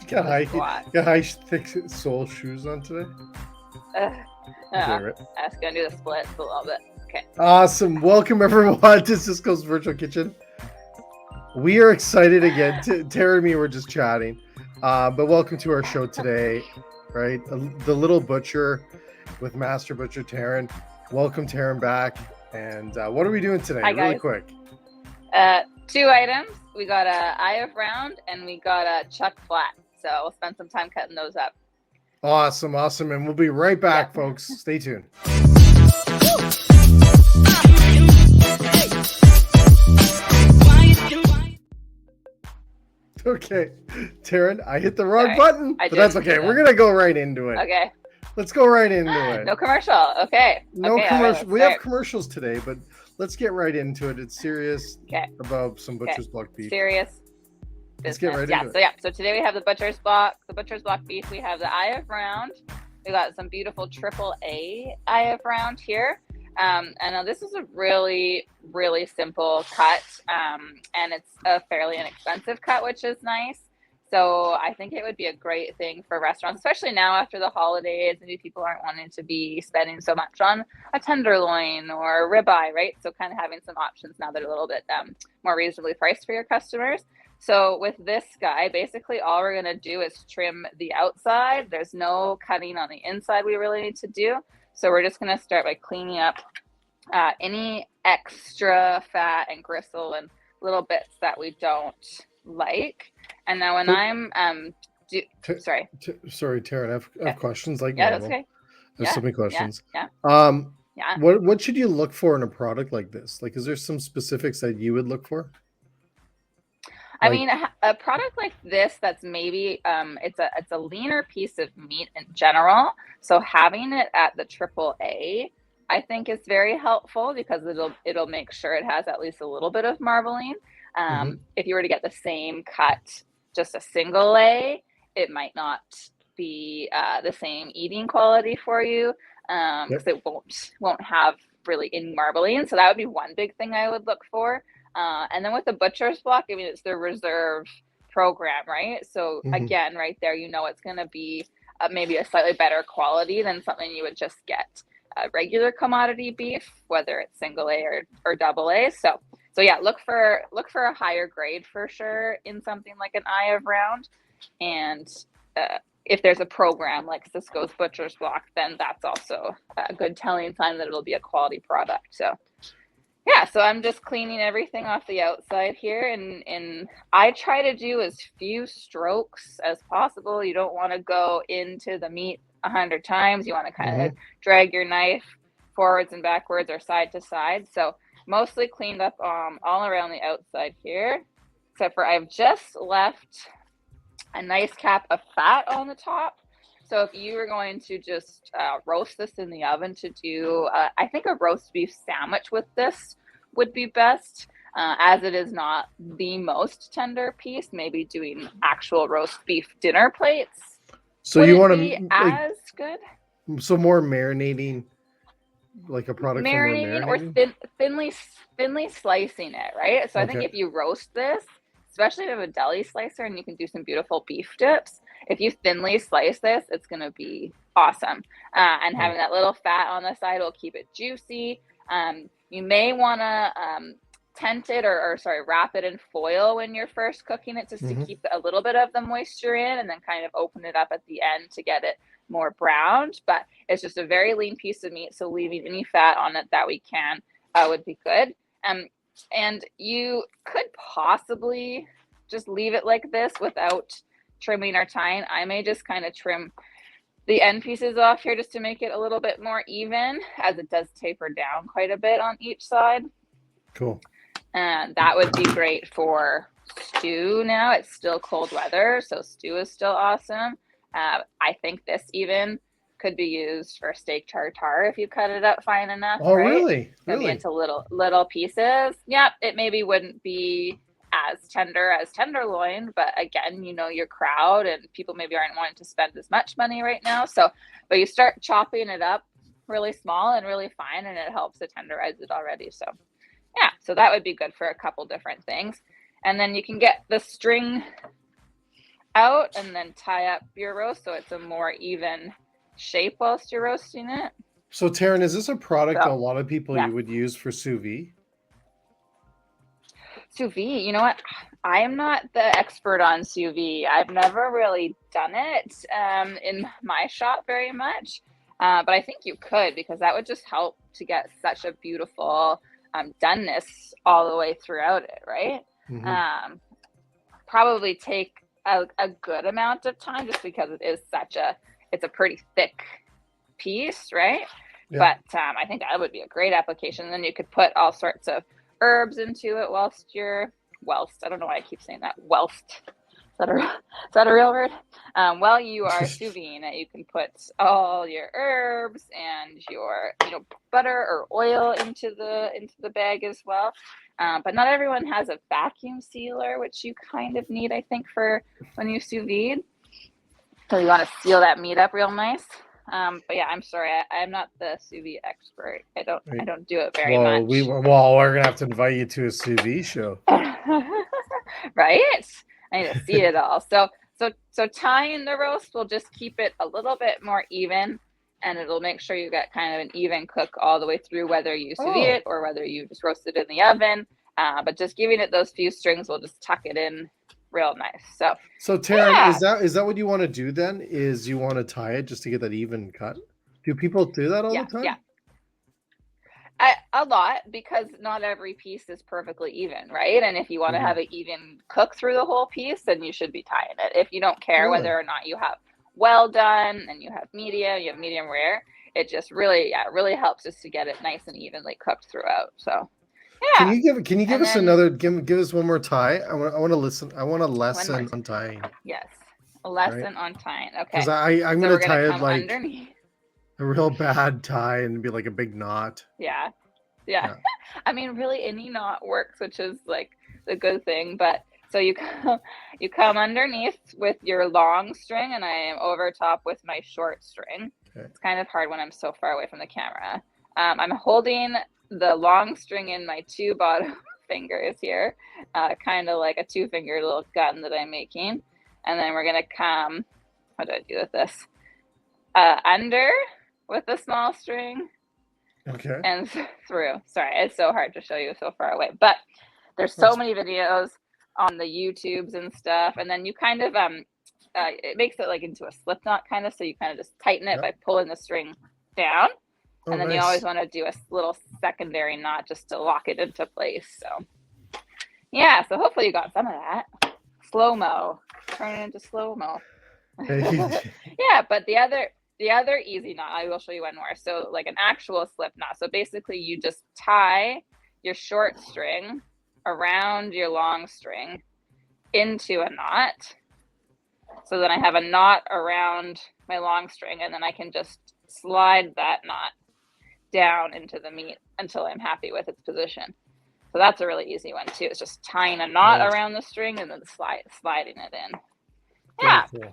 got high thick sole shoes on today. Okay, right. I was gonna do the splits a little bit. Okay. Awesome. Welcome everyone to Cisco's Virtual Kitchen. We are excited again. Tara and me were just chatting, but welcome to our show today. Right, the Little Butcher with Master Butcher Taryn. Welcome Taryn back. And what are we doing today? Hi, really guys. Quick. 2 items. We got a IF round and we got a chuck flat. So we'll spend some time cutting those up. Awesome. And we'll be right back, folks. Stay tuned. Okay, Taryn, I hit the wrong button, but that's okay. We're gonna go right into it. Okay. Let's go right into it. No commercial. Okay. No commercial. We have commercials today, but let's get right into it. It's serious about some butcher's block beef. Serious business. Let's get right into it. So today we have the butcher's block beef. We have the IF round. We got some beautiful AAA IF round here. And this is a really, really simple cut, and it's a fairly inexpensive cut, which is nice. So I think it would be a great thing for restaurants, especially now after the holidays. Maybe people aren't wanting to be spending so much on a tenderloin or a ribeye, right? So kind of having some options now that are a little bit more reasonably priced for your customers. So with this guy, basically all we're going to do is trim the outside. There's no cutting on the inside we really need to do. So we're just going to start by cleaning up any extra fat and gristle and little bits that we don't like. And now when sorry, Taryn, I have questions like normal. That's okay. There's so many questions. Yeah. What should you look for in a product like this? Like, is there some specifics that you would look for? I mean, a product like this that's maybe it's a leaner piece of meat in general. So having it at the AAA, I think is very helpful because it'll make sure it has at least a little bit of marbling. If you were to get the same cut, just a single A, it might not be the same eating quality for you because it won't have really any marbling. So that would be one big thing I would look for. And then with the butcher's block, I mean, it's the reserve program, right? So again, right there, it's going to be maybe a slightly better quality than something you would just get regular commodity beef, whether it's single A or double A. So yeah, look for a higher grade for sure in something like an IF round. And if there's a program like Cisco's Butcher's Block, then that's also a good telling sign that it'll be a quality product. So yeah, so I'm just cleaning everything off the outside here, and I try to do as few strokes as possible. You don't want to go into the meat 100 times. You want to kind of drag your knife forwards and backwards or side to side. So mostly cleaned up all around the outside here, except for I've just left a nice cap of fat on the top. So if you were going to just roast this in the oven to do, I think a roast beef sandwich with this would be best, as it is not the most tender piece. Maybe doing actual roast beef dinner plates. So you want to be as good? So more marinating, like a product marinating or thinly slicing it, right? So I think if you roast this, especially if you have a deli slicer and you can do some beautiful beef dips, if you thinly slice this, it's going to be awesome. And having that little fat on the side will keep it juicy. You may want to tent it or wrap it in foil when you're first cooking it, just to keep a little bit of the moisture in, and then kind of open it up at the end to get it more browned. But it's just a very lean piece of meat, so leaving any fat on it that we can would be good. And you could possibly just leave it like this without trimming or tying. I may just kind of trim the end pieces off here just to make it a little bit more even, as it does taper down quite a bit on each side. Cool. And that would be great for stew now. It's still cold weather, so stew is still awesome. I think this even could be used for steak tartare if you cut it up fine enough. Oh, right? really? Maybe into little pieces. Yeah, it maybe wouldn't be as tender as tenderloin, but again, your crowd and people maybe aren't wanting to spend as much money right now. So, but you start chopping it up really small and really fine, and it helps to tenderize it already. So yeah, so that would be good for a couple different things. And then you can get the string out and then tie up your roast so it's a more even shape whilst you're roasting it. So Taryn, is this a product a lot of people you would use for sous vide? Sous vide, you know what? I am not the expert on sous vide. I've never really done it in my shop very much, but I think you could, because that would just help to get such a beautiful doneness all the way throughout it, right? Mm-hmm. Probably take a good amount of time, just because it is it's a pretty thick piece, right? Yeah. But I think that would be a great application. Then you could put all sorts of herbs into it whilst I don't know why I keep saying that, whilst. Is that a real word? While you are sous vide it, you can put all your herbs and your butter or oil into the bag as well. But not everyone has a vacuum sealer, which you kind of need, I think, for when you sous vide. So you want to seal that meat up real nice. But yeah, I'm sorry, I'm not the sous vide expert. I don't do it very much. We're gonna have to invite you to a sous vide show. Right? I need to see it all. So tying the roast will just keep it a little bit more even, and it'll make sure you get kind of an even cook all the way through, whether you sous vide it or whether you just roast it in the oven. But just giving it those few strings will just tuck it in real nice. So Taryn, is that what you want to do then? Is you want to tie it just to get that even cut? Do people do that all the time? Yeah. A lot, because not every piece is perfectly even, right? And if you want to have it even cook through the whole piece, then you should be tying it. If you don't care whether or not you have well done and you have medium rare, it just really helps just to get it nice and evenly cooked throughout. So yeah. Can you give us another? Give us one more tie. I want to listen. I want a lesson on tying. Yes, a lesson on tying. Okay. Because I'm gonna tie it like underneath. A real bad tie and be like a big knot. Yeah. I mean, really, any knot works, which is like the good thing. But so you come underneath with your long string, and I am over top with my short string. Okay. It's kind of hard when I'm so far away from the camera. I'm holding the long string in my two bottom fingers here, kind of like a 2-finger little gun that I'm making. And then we're gonna come, how do I do with this? Under with the small string. Okay. And through. Sorry, it's so hard to show you so far away. But there's so many videos on the YouTubes and stuff. And then you kind of, it makes it like into a slip knot kind of. So you kind of just tighten it by pulling the string down. And then you always want to do a little secondary knot just to lock it into place. So yeah, so hopefully you got some of that. Slow-mo. Turn it into slow-mo. Yeah, but the other easy knot, I will show you one more. So like an actual slip knot. So basically you just tie your short string around your long string into a knot. So then I have a knot around my long string, and then I can just slide that knot down into the meat until I'm happy with its position. So that's a really easy one too. It's just tying a knot around the string and then sliding it in. Yeah. Cool.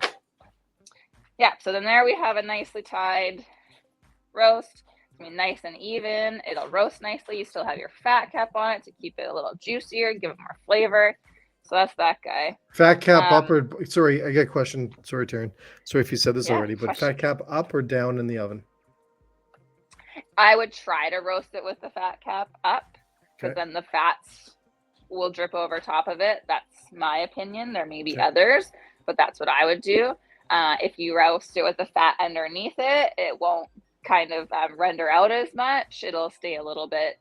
Yeah, so then there we have a nicely tied roast. I mean, nice and even. It'll roast nicely. You still have your fat cap on it to keep it a little juicier, give it more flavor. So that's that guy. Fat cap up or, sorry, I got a question. Sorry, Taryn. Sorry if you said this already, but fat cap up or down in the oven? I would try to roast it with the fat cap up, because then the fats will drip over top of it. That's my opinion. There may be others, but that's what I would do. If you roast it with the fat underneath it, it won't kind of render out as much. It'll stay a little bit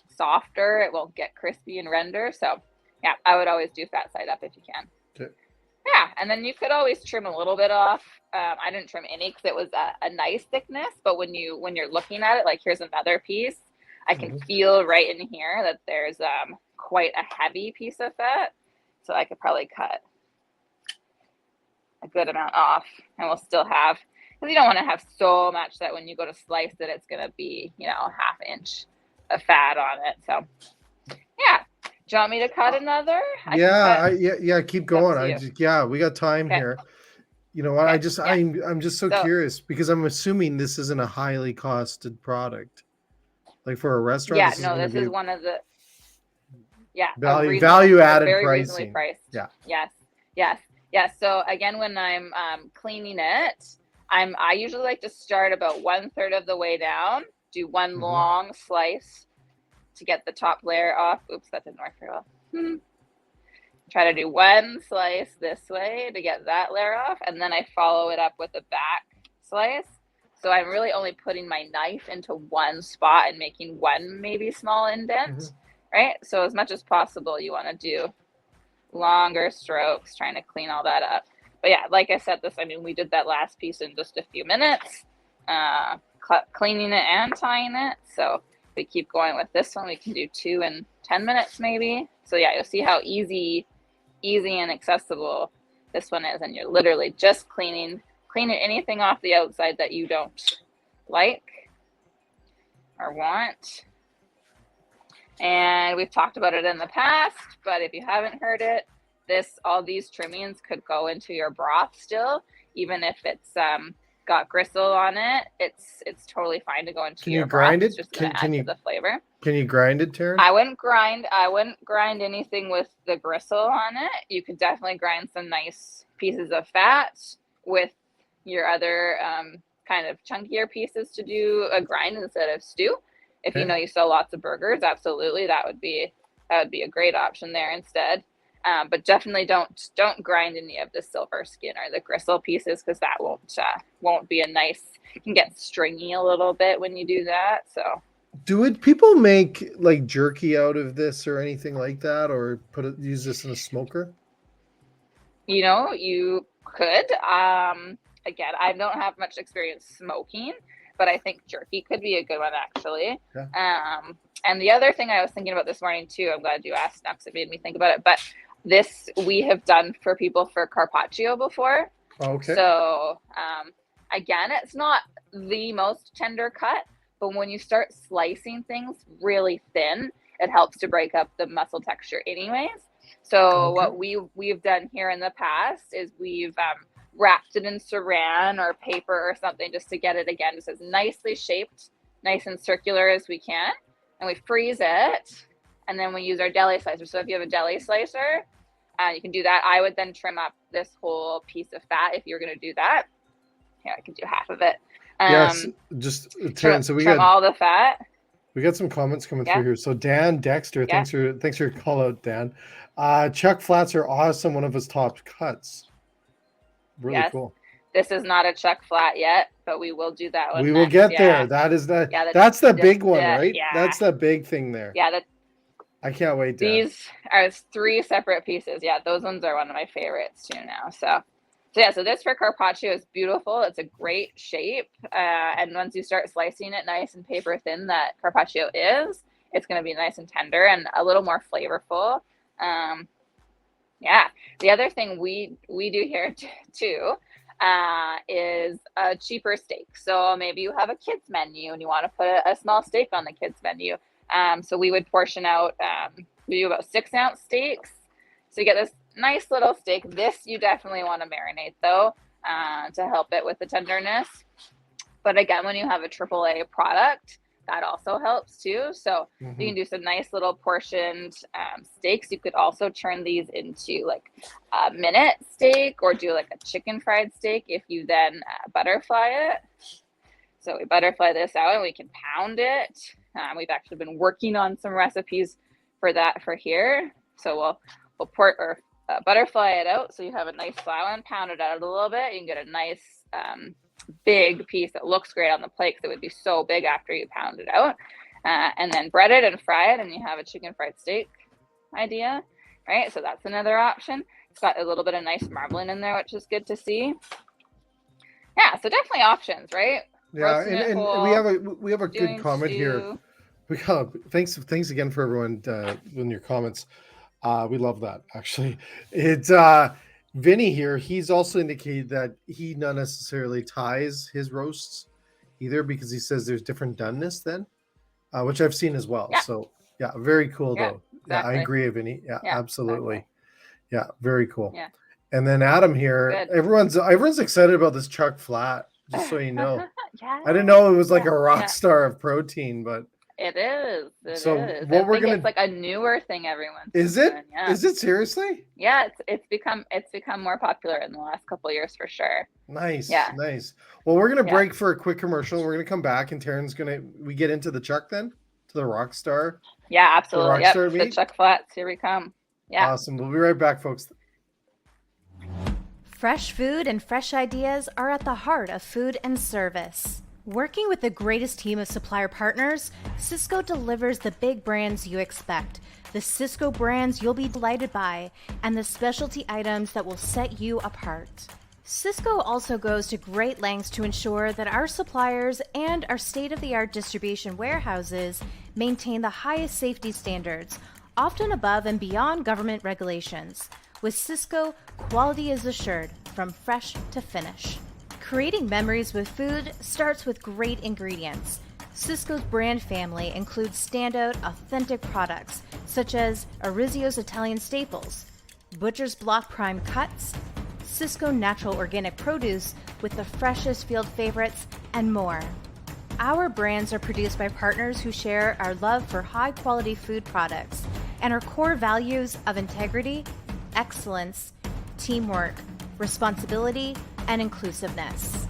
softer. It won't get crispy and render. So yeah, I would always do fat side up if you can. Okay. Yeah, and then you could always trim a little bit off. I didn't trim any because it was a nice thickness, but when you're looking at it, like here's another piece, I can feel right in here that there's quite a heavy piece of fat. So I could probably cut a good amount off, and we'll still have, because you don't want to have so much that when you go to slice it, it's going to be, a half inch of fat on it. So yeah. Do you want me to cut another? Keep going. We got time here. You know what? I'm just so curious, because I'm assuming this isn't a highly costed product. Like for a restaurant. Yeah, this is one of the value added very pricing. Reasonably priced. Yeah. Yes. Yeah, so again, when I'm cleaning it, I usually like to start about 1/3 of the way down, do one long slice to get the top layer off. Oops, that didn't work very well. Try to do one slice this way to get that layer off, and then I follow it up with a back slice. So I'm really only putting my knife into one spot and making one maybe small indent, right? So as much as possible, you want to do longer strokes, trying to clean all that up. But yeah, like I said, we did that last piece in just a few minutes, cleaning it and tying it. So we keep going with this one. We can do 2 in 10 minutes maybe. So yeah, you'll see how easy and accessible this one is. And you're literally just cleaning anything off the outside that you don't like or want. And we've talked about it in the past, but if you haven't heard it, all these trimmings could go into your broth still, even if it's got gristle on it. It's totally fine to go into your broth. Grind it? It's just going to add to the flavor. Can you grind it, Taryn? I wouldn't grind anything with the gristle on it. You could definitely grind some nice pieces of fat with your other kind of chunkier pieces to do a grind instead of stew. If you know you sell lots of burgers, absolutely, that would be a great option there instead. But definitely don't grind any of the silver skin or the gristle pieces, because that won't be a nice. It can get stringy a little bit when you do that. So, people make like jerky out of this or anything like that, or use this in a smoker? You could. Again, I don't have much experience smoking, but I think jerky could be a good one actually. Yeah. And the other thing I was thinking about this morning too, I'm glad you asked now because it made me think about it, but this we have done for people for carpaccio before. Okay. So again, it's not the most tender cut, but when you start slicing things really thin, it helps to break up the muscle texture anyways. So what we've done here in the past is we've wrapped it in saran or paper or something just to get it again just as nicely shaped, nice and circular as we can. And we freeze it. And then we use our deli slicer. So if you have a deli slicer, you can do that. I would then trim up this whole piece of fat if you're going to do that. Here, I can do half of it. Yes, just Taryn. So trim all the fat. We got some comments coming through here. So Dan Dexter, thanks for your call out, Dan. Chuck flats are awesome. One of his top cuts. Really cool. This is not a chuck flat yet, but we will do that one. We will get there. That is that. Yeah, that's the big one, right? Yeah. That's the big thing there. Yeah. I can't wait. These are 3 separate pieces. Yeah, those ones are one of my favorites too now. So this for carpaccio is beautiful. It's a great shape. And once you start slicing it nice and paper thin that carpaccio is, it's going to be nice and tender and a little more flavorful. The other thing we do here too is a cheaper steak. So maybe you have a kids menu and you want to put a small steak on the kids menu. So we would portion out, we do about 6-ounce steaks. So you get this nice little steak. This you definitely want to marinate though, to help it with the tenderness. But again, when you have a AAA product, that also helps too. So you can do some nice little portioned steaks. You could also turn these into like a minute steak or do like a chicken fried steak if you then butterfly it. So we butterfly this out and we can pound it. We've actually been working on some recipes for that for here. So we'll butterfly it out so you have a nice flour and pound it out a little bit. You can get a nice big piece that looks great on the plate because it would be so big after you pound it out. And then bread it and fry it and you have a chicken fried steak idea, right? So that's another option. It's got a little bit of nice marbling in there, which is good to see. Yeah, so definitely options, right? Yeah, and we have a good comment here. We got thanks again for everyone in your comments. We love that actually. It's Vinny here. He's also indicated that he not necessarily ties his roasts either because he says there's different doneness then, which I've seen as well. Yeah. So yeah, very cool though. Exactly. Yeah, I agree, Vinny. Yeah, absolutely. Exactly. Yeah, very cool. Yeah. And then Adam here. Good. Everyone's excited about this chuck flat. Just so you know. I didn't know it was like a rock star of protein, but It is. It So is. I what we're think gonna it's like a newer thing everyone's is been it? doing. Yeah. Is it seriously? Yeah, it's become more popular in the last couple of years for sure. Nice, Yeah. nice. Well, we're gonna Yeah. break for a quick commercial. We're gonna come back, and Taryn's gonna we get into the chuck then to the Yeah, absolutely. Yep. Rockstar The meat. Chuck Flats, here we come. Yeah. Awesome. We'll be right back, folks. Fresh food and fresh ideas are at the heart of food and service. Working with the greatest team of supplier partners, Sysco delivers the big brands you expect, the Sysco brands you'll be delighted by, and the specialty items that will set you apart. Sysco also goes to great lengths to ensure that our suppliers and our state-of-the-art distribution warehouses maintain the highest safety standards, often above and beyond government regulations. With Sysco, quality is assured from fresh to finish. Creating memories with food starts with great ingredients. Sysco's brand family includes standout, authentic products such as Orizio's Italian staples, Butcher's Block Prime cuts, Sysco natural organic produce with the freshest field favorites, and more. Our brands are produced by partners who share our love for high-quality food products and our core values of integrity, excellence, teamwork, responsibility, and inclusiveness.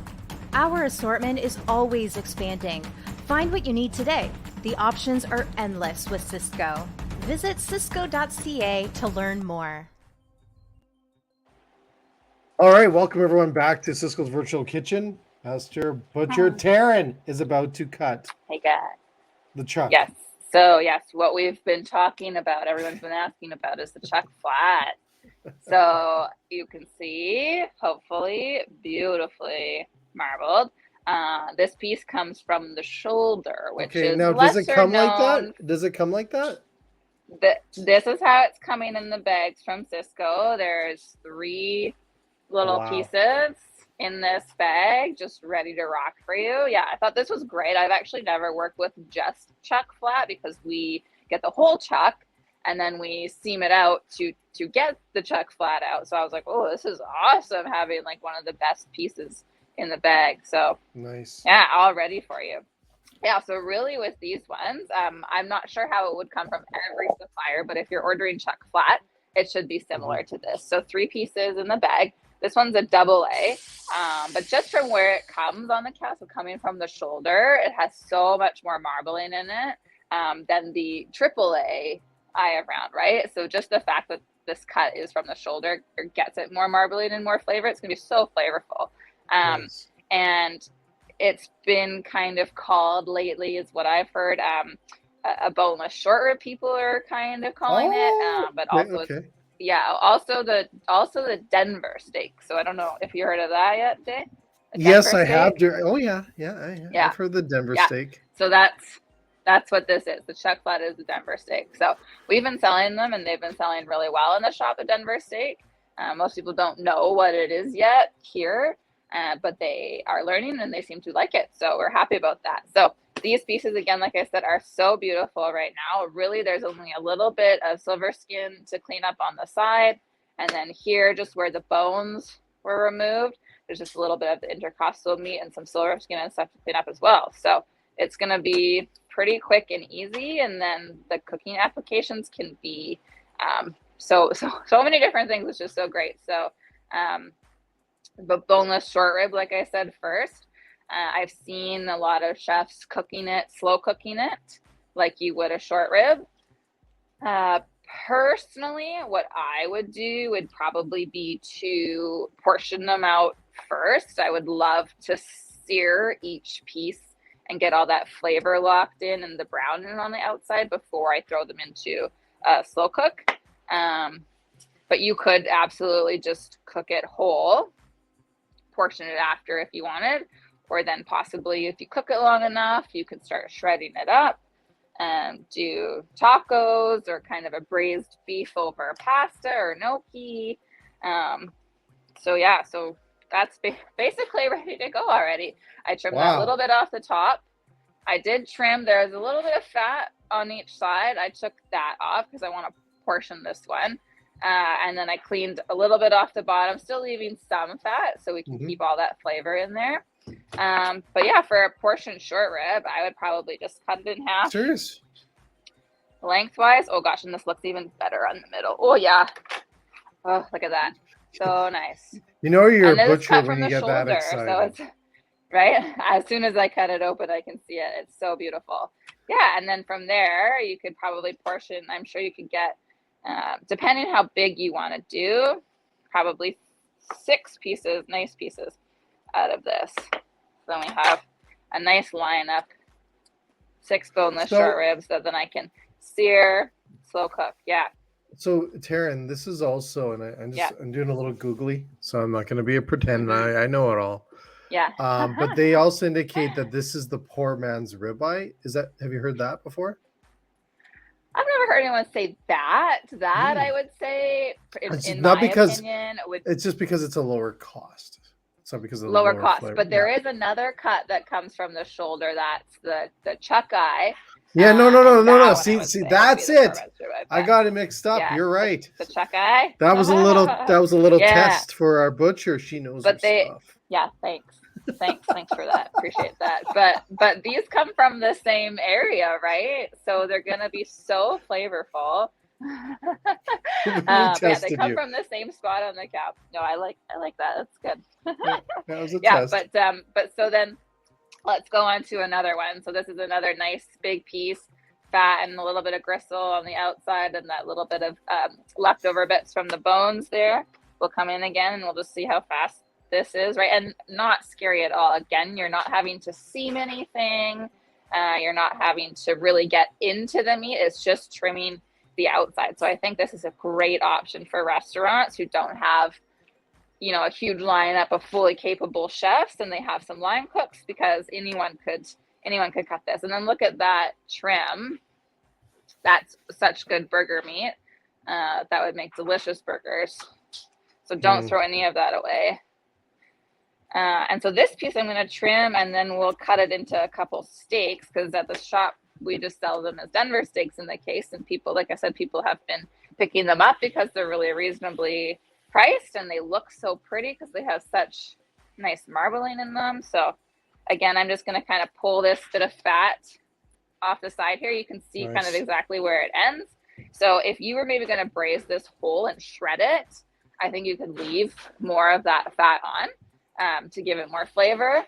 Our assortment is always expanding. Find what you need today. The options are endless with Sysco. Visit sysco.ca to learn more. All right, welcome everyone back to Sysco's Virtual Kitchen. Master Butcher Taryn is about to cut Hey, guys. the chuck. Yes. So, yes, what we've been talking about, everyone's been asking about, is the Chuck Flat. So you can see, hopefully, beautifully marbled. This piece comes from the shoulder, which is now lesser does it come known. like that? Does it come like that? This is how it's coming in the bags from Sysco. There's 3 little pieces in this bag, just ready to rock for you. Yeah, I thought this was great. I've actually never worked with just chuck flat because we get the whole chuck and then we seam it out to get the chuck flat out. So I was like, oh, this is awesome having like one of the best pieces in the bag. So nice. Yeah, all ready for you. Yeah, so really with these ones, I'm not sure how it would come from every supplier, but if you're ordering chuck flat, it should be similar to this. So 3 pieces in the bag. This one's a double A, but just from where it comes on the cast, so coming from the shoulder, it has so much more marbling in it than the triple A I have round, right? So just the fact that this cut is from the shoulder gets it more marbling and more flavor. It's gonna be so flavorful. Nice. And it's been kind of called lately, is what I've heard, a boneless short rib. People are kind of calling it, but also also the Denver steak. So I don't know if you heard of that yet, Jay. Yes, I have. Oh yeah. I've heard the Denver steak. So that's what this is. The chuck flat is the Denver steak. So we've been selling them, and they've been selling really well in the shop at Denver steak. Most people don't know what it is yet here, but they are learning and they seem to like it. So we're happy about that. So these pieces, again, like I said, are so beautiful right now. Really, there's only a little bit of silver skin to clean up on the side. And then here, just where the bones were removed, there's just a little bit of the intercostal meat and some silver skin and stuff to clean up as well. So it's going to be pretty quick and easy. And then the cooking applications can be so many different things, which is so great. So but boneless short rib, like I said first, I've seen a lot of chefs cooking it, slow cooking it, like you would a short rib. Personally, what I would do would probably be to portion them out first. I would love to sear each piece and get all that flavor locked in and the browning on the outside before I throw them into slow cook. But you could absolutely just cook it whole, portion it after if you wanted, or then possibly if you cook it long enough, you can start shredding it up and do tacos or kind of a braised beef over pasta or gnocchi. So that's basically ready to go already. I trimmed that little bit off the top. I did trim, there's a little bit of fat on each side. I took that off because I want to portion this one. And then I cleaned a little bit off the bottom, still leaving some fat so we can keep all that flavor in there. But yeah, for a portion short rib, I would probably just cut it in half. Serious? Lengthwise. Oh gosh, and this looks even better on the middle. Oh yeah. Oh, look at that. So nice. You know you're and a this is butcher cut when from you the get that shoulder, excited. so it's right. As soon as I cut it open, I can see it. It's so beautiful. Yeah, and then from there, you could probably portion. I'm sure you could get, depending how big you want to do, probably 6 pieces, nice pieces out of this. So then we have a nice lineup, 6 boneless short ribs that then I can sear, slow cook. Yeah. So Taryn, this is also, and I'm doing a little googly, so I'm not going to be a pretend. I know it all. Yeah. But they also indicate that this is the poor man's ribeye. Have you heard that before? I've never heard anyone say that. I would say, in not my because opinion, it's just because it's a lower cost. It's not because of the lower cost. flavor. But there is another cut that comes from the shoulder. That's the chuck eye. Yeah, no. See, that's it. I got it mixed up. You're right. The chuck eye. That was a little test for our butcher. She knows her stuff. Yeah, thanks for that. Appreciate that. But these come from the same area, right? So they're gonna be so flavorful. They come from the same spot on the cap. No, I like that. That's good. That was a test. But so then let's go on to another one. So this is another nice big piece, fat and a little bit of gristle on the outside, and that little bit of leftover bits from the bones there will come in again, and we'll just see how fast this is, right? And not scary at all. Again, you're not having to seam anything. You're not having to really get into the meat. It's just trimming the outside. So I think this is a great option for restaurants who don't have, a huge lineup of fully capable chefs, and they have some line cooks, because anyone could cut this. And then look at that trim. That's such good burger meat. That would make delicious burgers. So don't throw any of that away. And so this piece I'm going to trim, and then we'll cut it into a couple steaks, because at the shop we just sell them as Denver steaks in the case. And people, like I said, people have been picking them up because they're really reasonably priced, and they look so pretty because they have such nice marbling in them. So again, I'm just going to kind of pull this bit of fat off the side here. You can see kind of exactly where it ends. So if you were maybe going to braise this whole and shred it, I think you could leave more of that fat on to give it more flavor.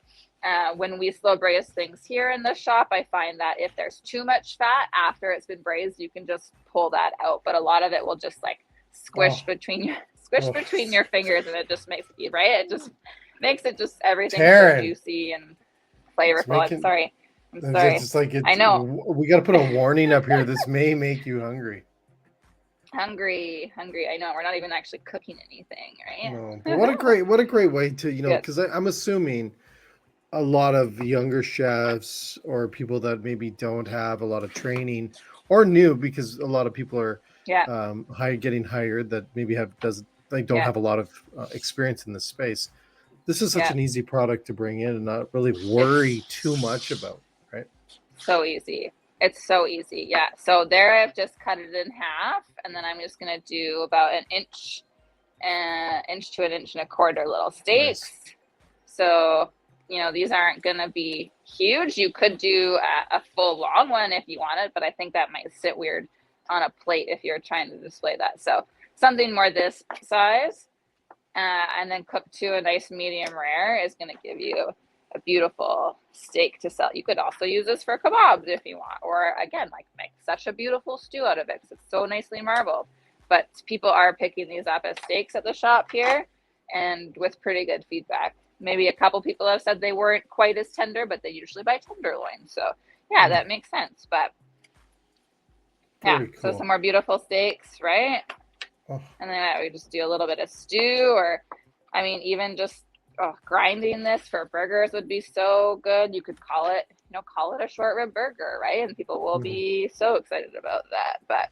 When we slow braise things here in the shop, I find that if there's too much fat after it's been braised, you can just pull that out. But a lot of it will just like squish between your fingers, and it just makes it, right? It just makes it just everything so juicy and flavorful. I'm sorry. It's like I know. We got to put a warning up here. This may make you hungry. Hungry. I know. We're not even actually cooking anything, right? No, but what a great way to, because I'm assuming a lot of younger chefs or people that maybe don't have a lot of training, or new, because a lot of people are getting hired that maybe don't have a lot of experience in this space. This is such an easy product to bring in and not really worry too much about, right? So easy. It's so easy. Yeah. So there I've just cut it in half, and then I'm just going to do about an inch to an inch and a quarter little steaks. Nice. So, these aren't going to be huge. You could do a full long one if you wanted, but I think that might sit weird on a plate if you're trying to display that. So something more this size, and then cooked to a nice medium rare is going to give you a beautiful steak to sell. You could also use this for kebabs if you want, or again, like make such a beautiful stew out of it because it's so nicely marbled. But people are picking these up as steaks at the shop here, and with pretty good feedback. Maybe a couple people have said they weren't quite as tender, but they usually buy tenderloin. So yeah, that makes sense. But yeah, cool. So some more beautiful steaks, right? Oh. And then we just do a little bit of stew, or even just grinding this for burgers would be so good. You could call it a short rib burger, right? And people will be so excited about that. But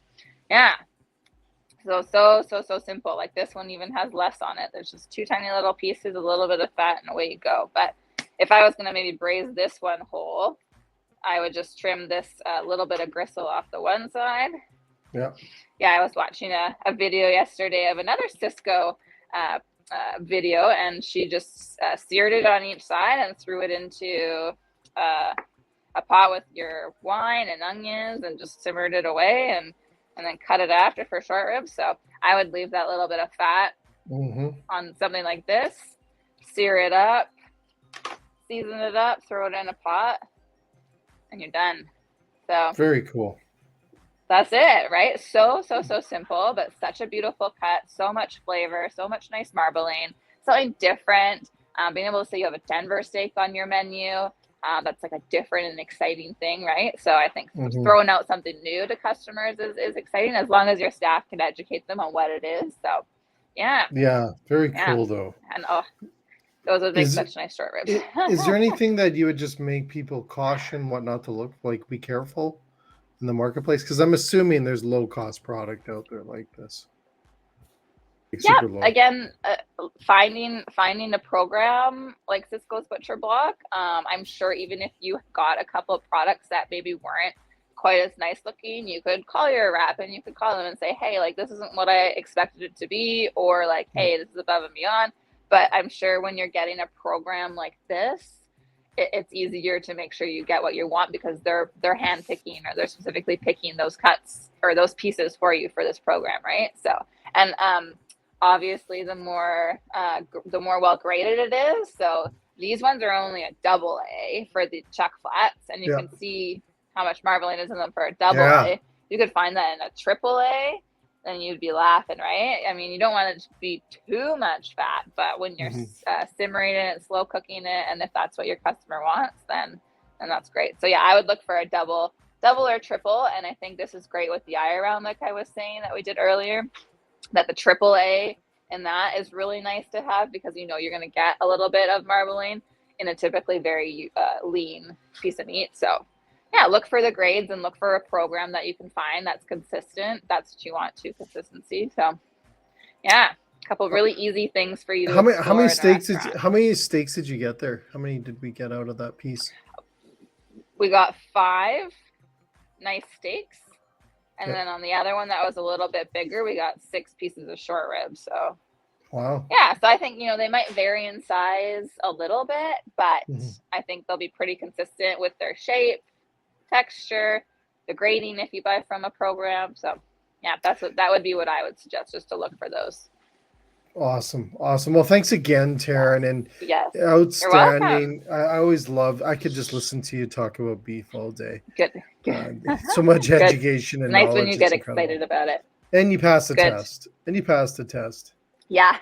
yeah, so simple. Like this one even has less on it. There's just 2 tiny little pieces, a little bit of fat, and away you go. But if I was going to maybe braise this one whole, I would just trim this little bit of gristle off the one side, Yeah, I was watching a video yesterday of another Cisco video, and she just seared it on each side and threw it into a pot with your wine and onions and just simmered it away and then cut it after for short ribs. So I would leave that little bit of fat on something like this, sear it up, season it up, throw it in a pot, and you're done. So very cool. That's it, right? So simple, but such a beautiful cut, so much flavor, so much nice marbling, something different. Being able to say you have a Denver steak on your menu, that's like a different and exciting thing, right? So I think throwing out something new to customers is exciting, as long as your staff can educate them on what it is. So yeah, very cool though. And those would make such nice short ribs. Is there anything that you would just make people caution what not to look like, be careful in the marketplace? Because I'm assuming there's low cost product out there like this. Yeah, again, finding a program like Cisco's Butcher Block, I'm sure even if you got a couple of products that maybe weren't quite as nice looking, you could call your rep and you could call them and say, hey, like, this isn't what I expected it to be, or like, hey, this is above and beyond. But I'm sure when you're getting a program like this, it's easier to make sure you get what you want, because they're hand picking, or they're specifically picking those cuts or those pieces for you for this program, right? So, and obviously the more well graded it is. So these ones are only a double A for the chuck flats, and you can see how much marbling is in them for a double A. You could find that in a triple A, then you'd be laughing, right? I mean, you don't want it to be too much fat, but when you're simmering it and slow cooking it, and if that's what your customer wants, then that's great. So yeah, I would look for a double or triple, and I think this is great with the eye around, like I was saying that we did earlier, that the triple A and that is really nice to have, because you know you're going to get a little bit of marbling in a typically very lean piece of meat. So yeah, look for the grades and look for a program that you can find that's consistent. That's what you want to, consistency. So yeah, a couple of really easy things for you to how many steaks did you get there? How many did we get out of that piece? We got 5 nice steaks. And then on the other one that was a little bit bigger, we got 6 pieces of short ribs. So wow. Yeah, so I think, you know, they might vary in size a little bit, but I think they'll be pretty consistent with their shape, texture, the grading if you buy from a program. So yeah, that would be what I would suggest, just to look for those. Awesome. Well, thanks again, Taryn, and outstanding. I always love, I could just listen to you talk about beef all day. Good. So much education and nice knowledge. When you get excited about it. And you passed the test. Yeah.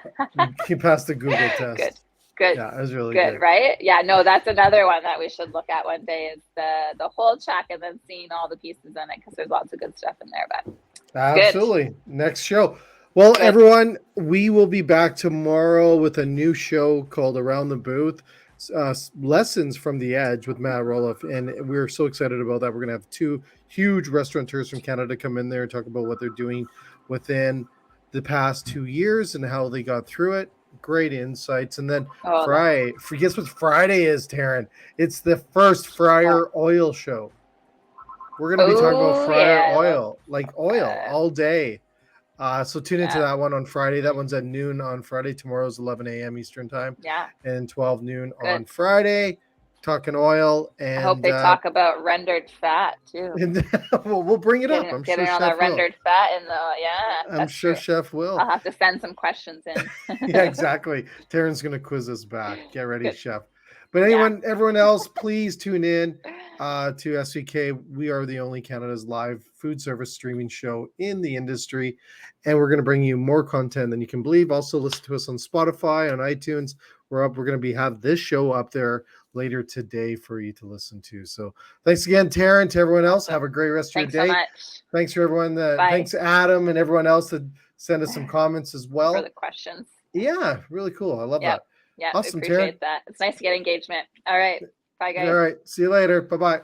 You passed the Google test. Good. Yeah, it was really good. Right? Yeah, no, that's another one that we should look at one day, is the whole check and then seeing all the pieces in it, because there's lots of good stuff in there. But absolutely. Next show. Well, everyone, we will be back tomorrow with a new show called Around the Booth, Lessons from the Edge with Matt Roloff. And we're so excited about that. We're going to have 2 huge restaurateurs from Canada come in there and talk about what they're doing within the past 2 years and how they got through it. Great insights. And then Friday, guess what Friday is, Taryn? It's the first fryer oil show. We're going to be talking about fryer oil, like oil all day. So tune into that one on Friday. That one's at noon on Friday. Tomorrow's 11 a.m. Eastern time. Yeah. And 12 noon on Friday. Talking oil. And I hope they talk about rendered fat too. And, well, we'll bring it up. I'm getting sure all Chef that rendered fat in the I'm sure Chef will. I'll have to send some questions in. Yeah, exactly. Taryn's gonna quiz us back. Get ready, Chef. But everyone else, please tune in to SVK. We are the only Canada's live food service streaming show in the industry, and we're going to bring you more content than you can believe. Also, listen to us on Spotify, on iTunes. We're going to have this show up there later today for you to listen to. So, thanks again, Taryn. To everyone else, have a great rest of your day. So much. Thanks for everyone. Thanks, Adam, and everyone else that sent us some comments as well. For the questions. Yeah, really cool. I love that. Yeah, awesome, we appreciate Taryn. that. It's nice to get engagement. All right. Bye, guys. All right. See you later. Bye-bye.